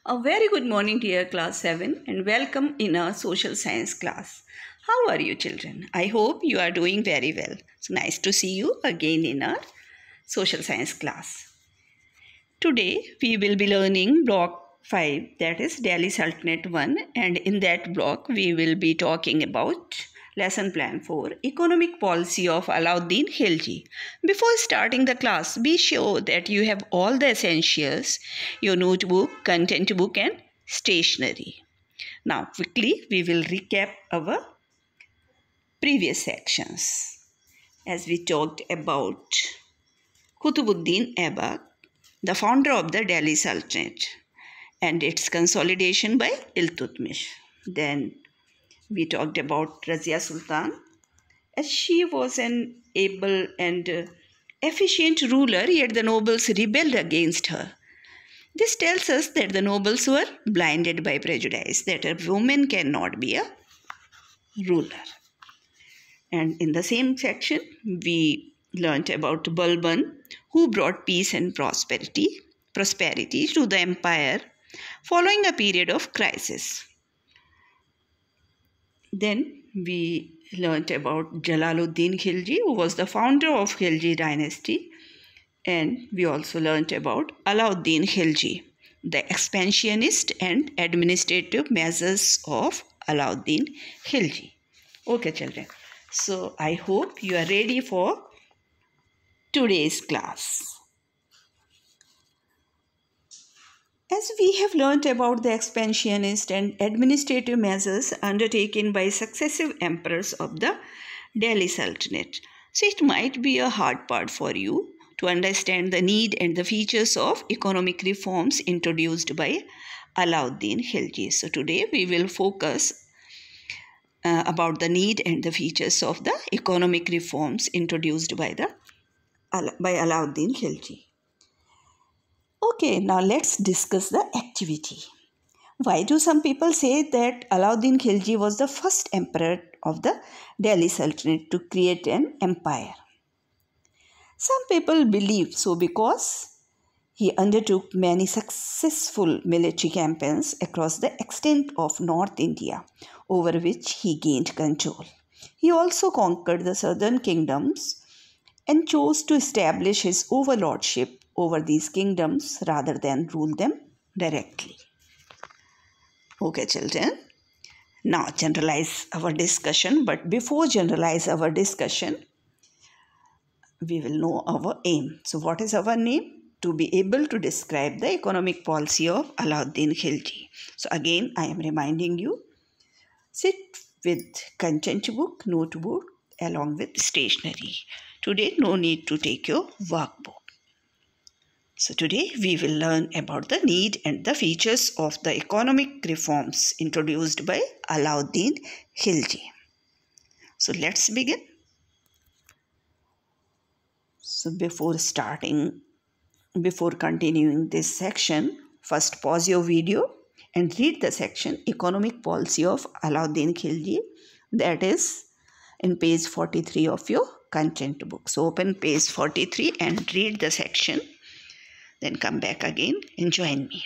A very good morning, dear class 7, and welcome in our social science class. How are you, children? I hope you are doing very well. So nice to see you again in our social science class. Today we will be learning block 5, that is Delhi Sultanate 1, and in that block we will be talking about lesson plan 4 economic policy of Alauddin Khilji. Before starting the class, be sure that you have all the essentials, your notebook, content book and stationery. Now quickly we will recap our previous sections as we talked about Qutbuddin Aibak, the founder of the Delhi Sultanate, and its consolidation by Iltutmish. Then we talked about Razia Sultan, as she was an able and efficient ruler, yet the nobles rebelled against her. This tells us that the nobles were blinded by prejudice, that a woman cannot be a ruler. And in the same section, we learnt about Balban, who brought peace and prosperity to the empire following a period of crisis. Then we learnt about Jalaluddin Khilji, who was the founder of Khilji dynasty, and we also learnt about Alauddin Khilji, the expansionist and administrative measures of Alauddin Khilji. Okay, children. So I hope you are ready for today's class. As we have learnt about the expansionist and administrative measures undertaken by successive emperors of the Delhi Sultanate, so it might be a hard part for you to understand the need and the features of economic reforms introduced by Alauddin Khilji. So today we will focus about the need and the features of the economic reforms introduced by Alauddin Khilji. Okay, now let's discuss the activity. Why do some people say that Alauddin Khilji was the first emperor of the Delhi Sultanate to create an empire? Some people believe so because he undertook many successful military campaigns across the extent of North India, over which he gained control. He also conquered the southern kingdoms and chose to establish his overlordship over these kingdoms rather than rule them directly. Okay, children. Now generalize our discussion, but before generalize our discussion, we will know our aim. So what is our aim? To be able to describe the economic policy of Alauddin Khilji. So again, I am reminding you, sit with content book, notebook along with stationery. Today, no need to take your workbook. So today we will learn about the need and the features of the economic reforms introduced by Alauddin Khilji. So let's begin. So before continuing this section, first pause your video and read the section Economic Policy of Alauddin Khilji, that is in page 43 of your content book. So open page 43 and read the section. Then come back again and join me.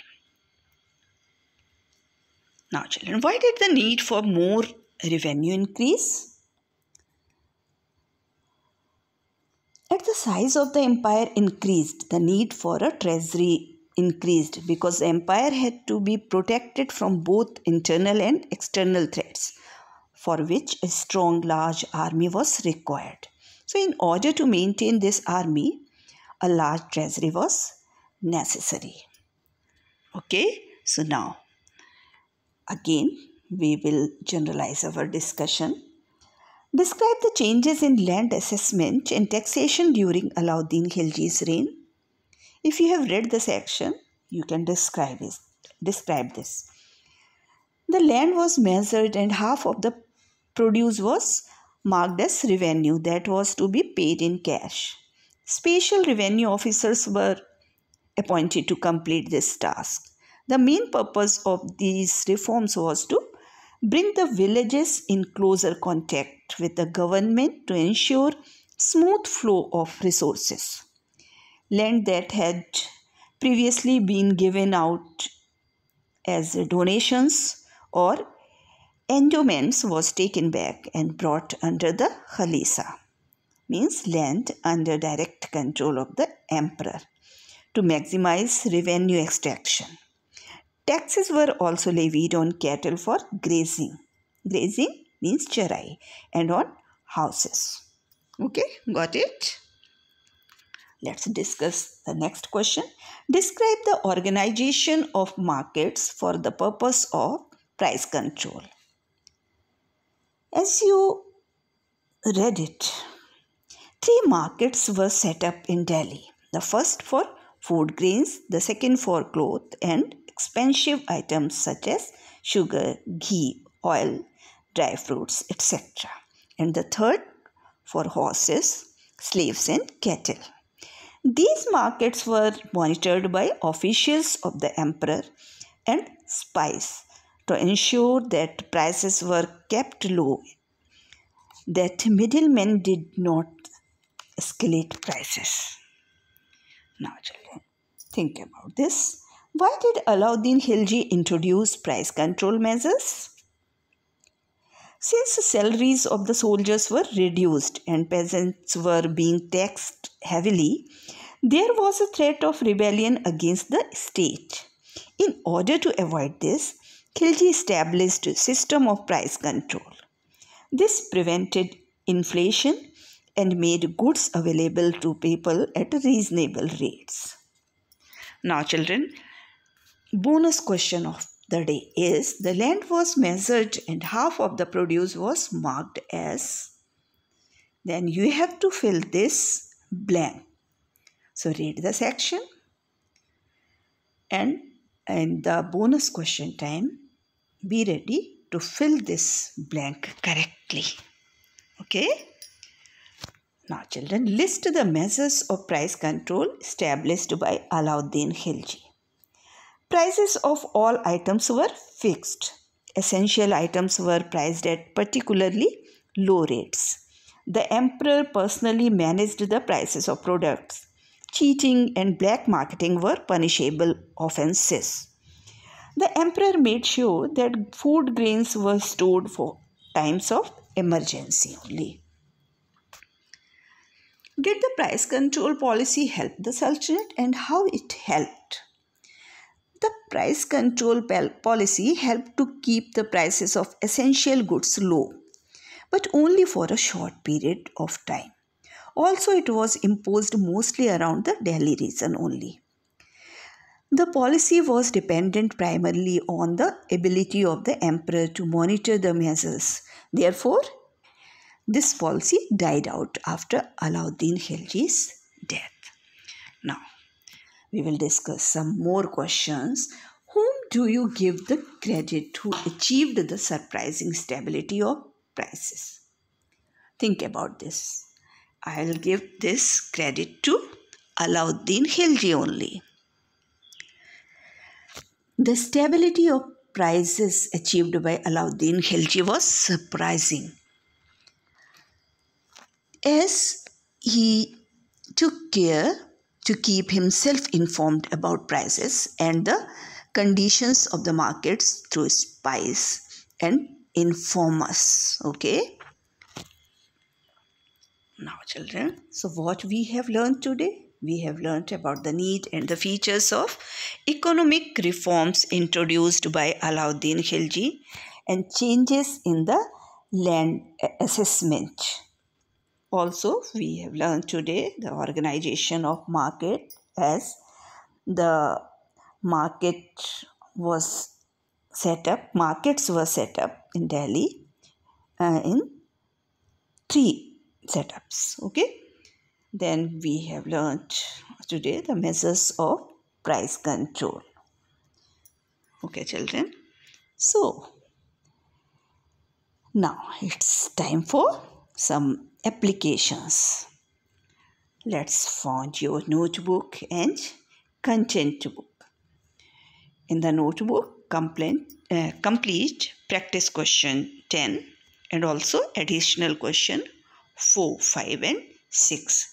Now children, why did the need for more revenue increase? As the size of the empire increased, the need for a treasury increased because the empire had to be protected from both internal and external threats, for which a strong, large army was required. So in order to maintain this army, a large treasury was necessary. Okay, so now again we will generalize our discussion. Describe the changes in land assessment and taxation during Alauddin Khilji's reign. If you have read the section, you can describe this. The land was measured and half of the produce was marked as revenue that was to be paid in cash. Special revenue officers were appointed to complete this task. The main purpose of these reforms was to bring the villages in closer contact with the government to ensure smooth flow of resources. Land that had previously been given out as donations or endowments was taken back and brought under the Khalisa, means land under direct control of the emperor, to maximize revenue extraction. Taxes were also levied on cattle for grazing. Grazing means charai, and on houses. Okay, got it? Let's discuss the next question. Describe the organization of markets for the purpose of price control. As you read it, 3 markets were set up in Delhi. The first for food grains, the second for cloth and expensive items such as sugar, ghee, oil, dry fruits, etc. And the third for horses, slaves and cattle. These markets were monitored by officials of the emperor and spies to ensure that prices were kept low, that middlemen did not escalate prices. Now, children, think about this. Why did Alauddin Khilji introduce price control measures? Since the salaries of the soldiers were reduced and peasants were being taxed heavily, there was a threat of rebellion against the state. In order to avoid this, Khilji established a system of price control. This prevented inflation and made goods available to people at reasonable rates. Now, children, bonus question of the day is, the land was measured and half of the produce was marked as. Then you have to fill this blank. So read the section, and in the bonus question time, be ready to fill this blank correctly. Okay? Now, children, list the measures of price control established by Alauddin Khilji. Prices of all items were fixed. Essential items were priced at particularly low rates. The emperor personally managed the prices of products. Cheating and black marketing were punishable offenses. The emperor made sure that food grains were stored for times of emergency only. Did the price control policy help the Sultanate, and how it helped? The price control policy helped to keep the prices of essential goods low, but only for a short period of time. Also, it was imposed mostly around the Delhi region only. The policy was dependent primarily on the ability of the emperor to monitor the measures. Therefore, this policy died out after Alauddin Khilji's death. Now, we will discuss some more questions. Whom do you give the credit who achieved the surprising stability of prices? Think about this. I'll give this credit to Alauddin Khilji only. The stability of prices achieved by Alauddin Khilji was surprising, as he took care to keep himself informed about prices and the conditions of the markets through spies and informers. Okay? Now, children, so what we have learned today? We have learned about the need and the features of economic reforms introduced by Alauddin Khilji and changes in the land assessment. Also, we have learned today the organization of market, as the markets were set up in Delhi in 3 setups. Okay. Then we have learned today the measures of price control. Okay, children. So, now it's time for some applications. Let's find your notebook and content book. In the notebook, complete practice question 10 and also additional question 4, 5 and 6.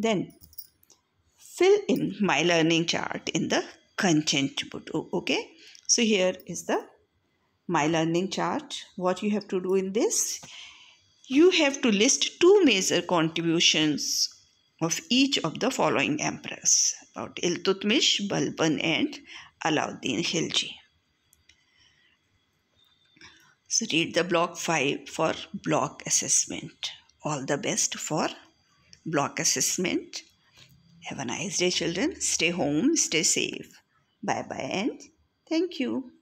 Then fill in my learning chart in the content book. Okay, so here is the my learning chart. What you have to do in this, you have to list two major contributions of each of the following emperors about Iltutmish, Balban and Alauddin Khilji. So read the block 5 for block assessment. All the best for block assessment. Have a nice day, children. Stay home, stay safe. Bye bye and thank you.